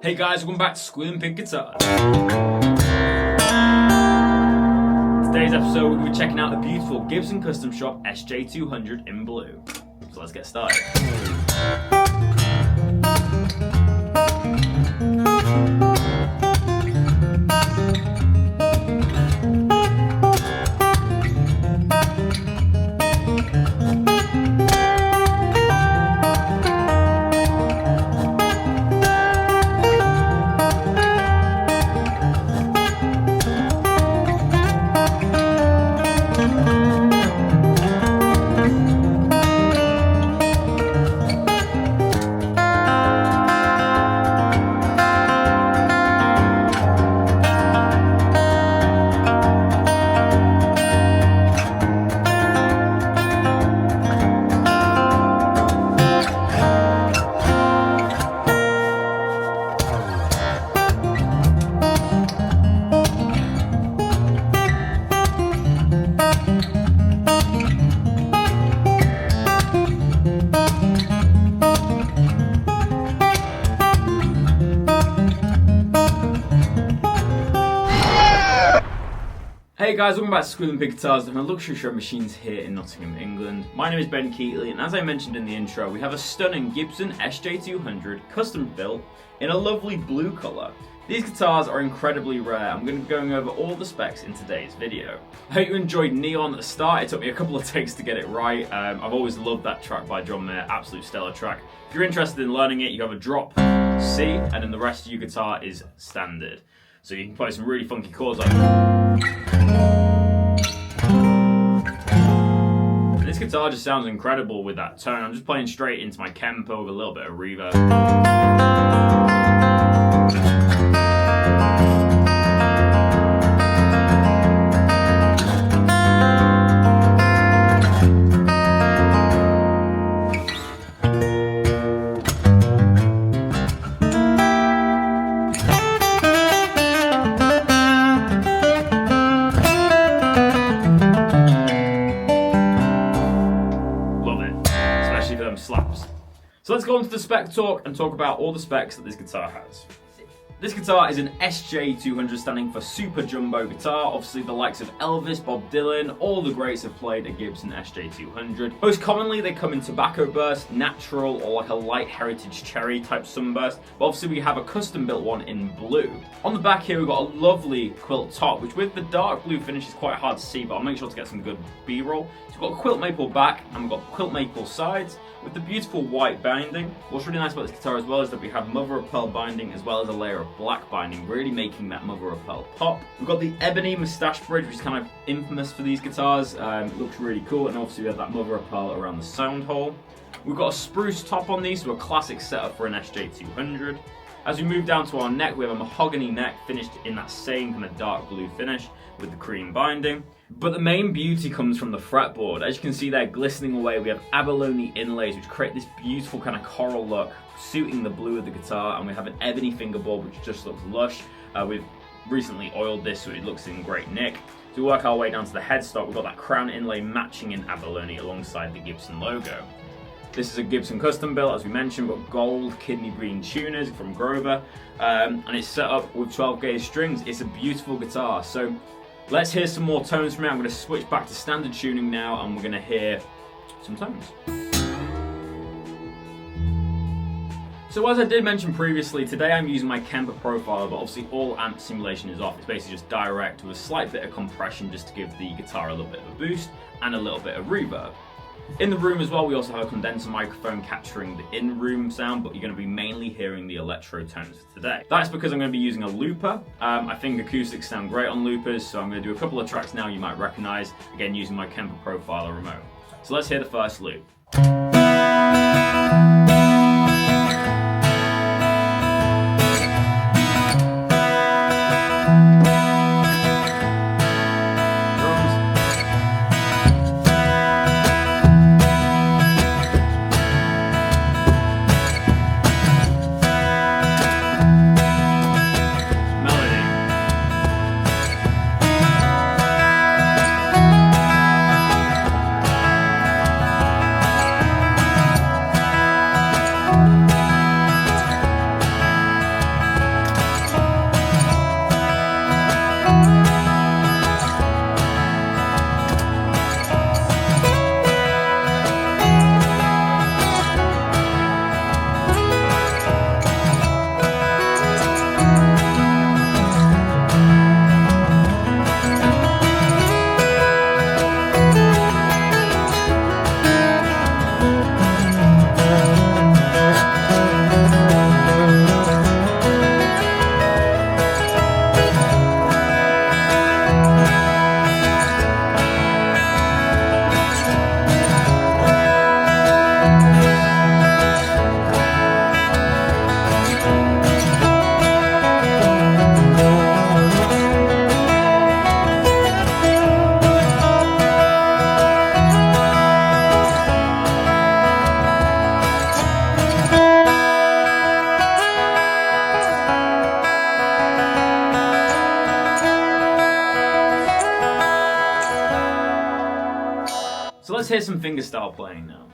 Hey guys, welcome back to Squealing Pig Guitars. Today's episode, we're going to be checking out the beautiful Gibson Custom Shop SJ-200 in blue. So let's get started. Hey guys, welcome back to Squealing Pig Guitars, the luxury show machines here in Nottingham, England. My name is Ben Keightley, and as I mentioned in the intro, we have a stunning Gibson SJ-200 custom built in a lovely blue colour. These guitars are incredibly rare. I'm going to be going over all the specs in today's video. I hope you enjoyed Neon at the start. It took me a couple of takes to get it right. I've always loved that track by John Mayer, absolute stellar track. If you're interested in learning it, you have a drop C, and then the rest of your guitar is standard. So you can play some really funky chords like this guitar just sounds incredible with that tone. I'm just playing straight into my Kemper with a little bit of reverb. Slaps. So let's go on to the spec talk and talk about all the specs that this guitar has. This guitar is an SJ-200 standing for Super Jumbo Guitar. Obviously the likes of Elvis, Bob Dylan, all the greats have played a Gibson SJ-200. Most commonly they come in tobacco burst, natural, or like a light heritage cherry type sunburst. But obviously we have a custom built one in blue. On the back here we've got a lovely quilt top, which with the dark blue finish is quite hard to see, but I'll make sure to get some good B-roll. So we've got a quilt maple back and we've got quilt maple sides with the beautiful white binding. What's really nice about this guitar as well is that we have mother of pearl binding as well as a layer of black binding, really making that mother of pearl pop. We've got the ebony moustache bridge, which is kind of infamous for these guitars. It looks really cool, and obviously we have that mother of pearl around the sound hole. We've got a spruce top on these, so a classic setup for an SJ-200. As we move down to our neck, we have a mahogany neck finished in that same kind of dark blue finish with the cream binding. But the main beauty comes from the fretboard. As you can see there, glistening away, we have abalone inlays which create this beautiful kind of coral look, suiting the blue of the guitar, and we have an ebony fingerboard which just looks lush. We've recently oiled this so it looks in great nick. To work our way down to the headstock, we've got that crown inlay matching in abalone alongside the Gibson logo. This is a Gibson custom built, as we mentioned, but gold kidney green tuners from Grover, and it's set up with 12 gauge strings. It's a beautiful guitar. So let's hear some more tones from it. I'm going to switch back to standard tuning now, and we're going to hear some tones. So as I did mention previously, today I'm using my Kemper profiler, but obviously all amp simulation is off. It's basically just direct with a slight bit of compression just to give the guitar a little bit of a boost and a little bit of reverb. In the room as well, we also have a condenser microphone capturing the in-room sound, but you're going to be mainly hearing the electro tones for today. That's because I'm going to be using a looper. I think acoustics sound great on loopers, so I'm going to do a couple of tracks now you might recognize, again using my Kemper profiler remote. So let's hear the first loop. let's hear some fingerstyle playing now.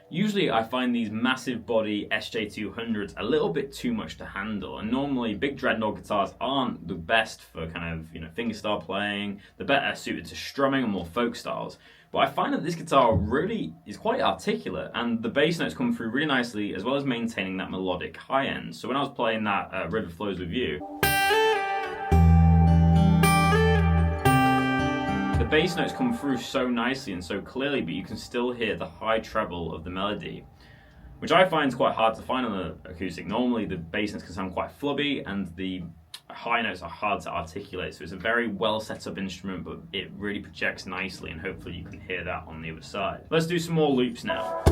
Usually I find these massive body SJ-200s a little bit too much to handle, and normally big dreadnought guitars aren't the best for kind of, fingerstyle playing. They're better suited to strumming and more folk styles. But I find that this guitar really is quite articulate, and the bass notes come through really nicely, as well as maintaining that melodic high end. So when I was playing that River Flows With You, the bass notes come through so nicely and so clearly, but you can still hear the high treble of the melody, which I find is quite hard to find on the acoustic. Normally the bass notes can sound quite flubby and the high notes are hard to articulate, so it's a very well set up instrument, but it really projects nicely, and hopefully you can hear that on the other side. Let's do some more loops now.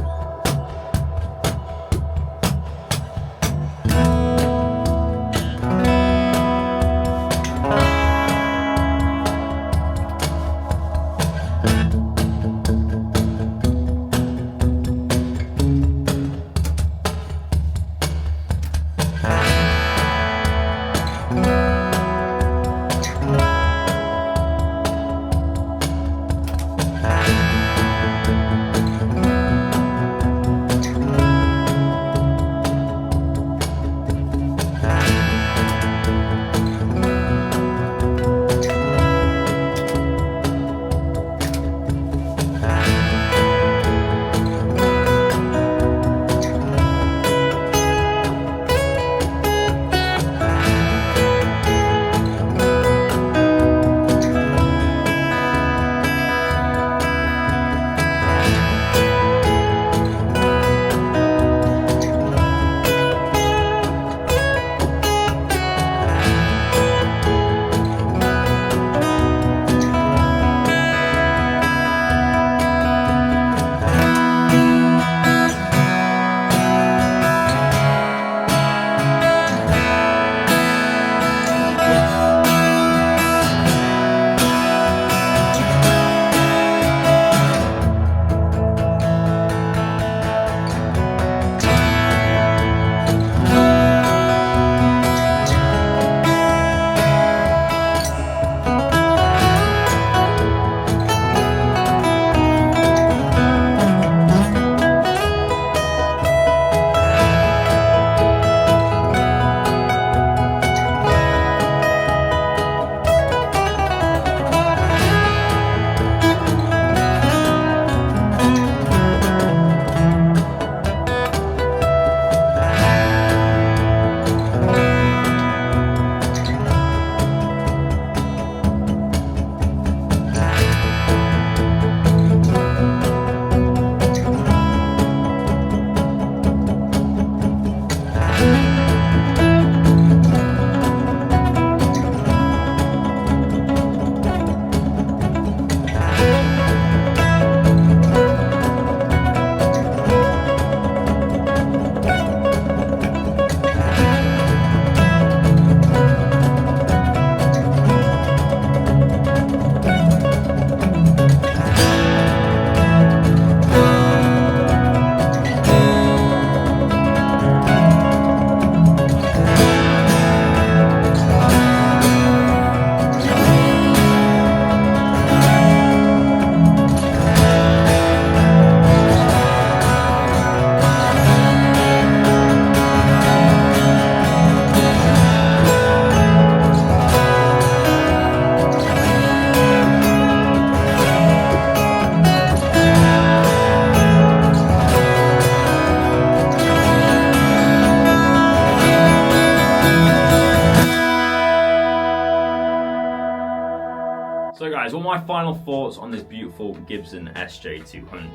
my final thoughts on this beautiful Gibson SJ-200.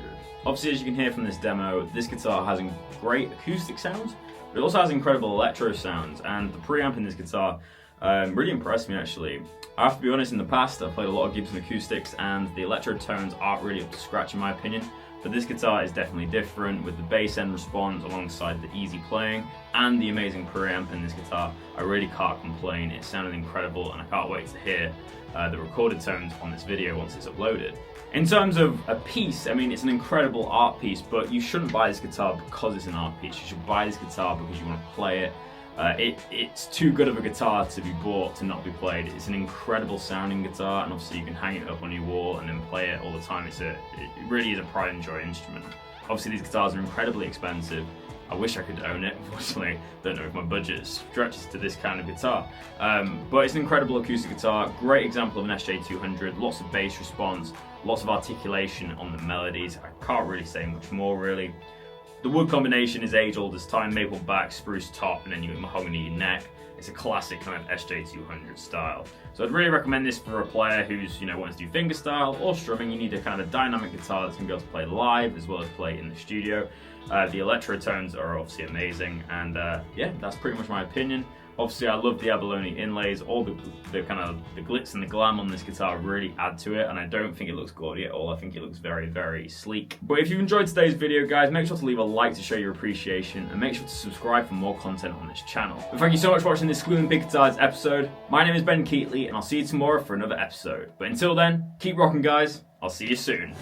Obviously, as you can hear from this demo, this guitar has great acoustic sounds, but it also has incredible electro sounds, and the preamp in this guitar really impressed me actually. I have to be honest, in the past I've played a lot of Gibson acoustics and the electro tones aren't really up to scratch in my opinion, but this guitar is definitely different with the bass end response alongside the easy playing and the amazing preamp in this guitar. I really can't complain, it sounded incredible and I can't wait to hear the recorded tones on this video once it's uploaded. In terms of a piece, I mean, it's an incredible art piece, but you shouldn't buy this guitar because it's an art piece. You should buy this guitar because you want to play it. It's too good of a guitar to be bought to not be played. It's an incredible sounding guitar, and obviously you can hang it up on your wall and then play it all the time. It really is a pride and joy instrument. Obviously these guitars are incredibly expensive. I wish I could own it, unfortunately. Don't know if my budget stretches to this kind of guitar. But it's an incredible acoustic guitar, great example of an SJ-200, lots of bass response, lots of articulation on the melodies. I can't really say much more really. The wood combination is age old as time, maple back, spruce top, and then you get mahogany neck. It's a classic kind of SJ-200 style. So I'd really recommend this for a player who's, wants to do fingerstyle or strumming. You need a kind of dynamic guitar that's going to be able to play live as well as play in the studio. The electro tones are obviously amazing, and yeah, that's pretty much my opinion. Obviously, I love the abalone inlays. All the kind of the glitz and the glam on this guitar really add to it, and I don't think it looks gaudy at all. I think it looks very, very sleek. But if you've enjoyed today's video, guys, make sure to leave a like to show your appreciation, and make sure to subscribe for more content on this channel. But thank you so much for watching this Squealing Pig Guitars episode. My name is Ben Keightley, and I'll see you tomorrow for another episode. But until then, keep rocking, guys. I'll see you soon.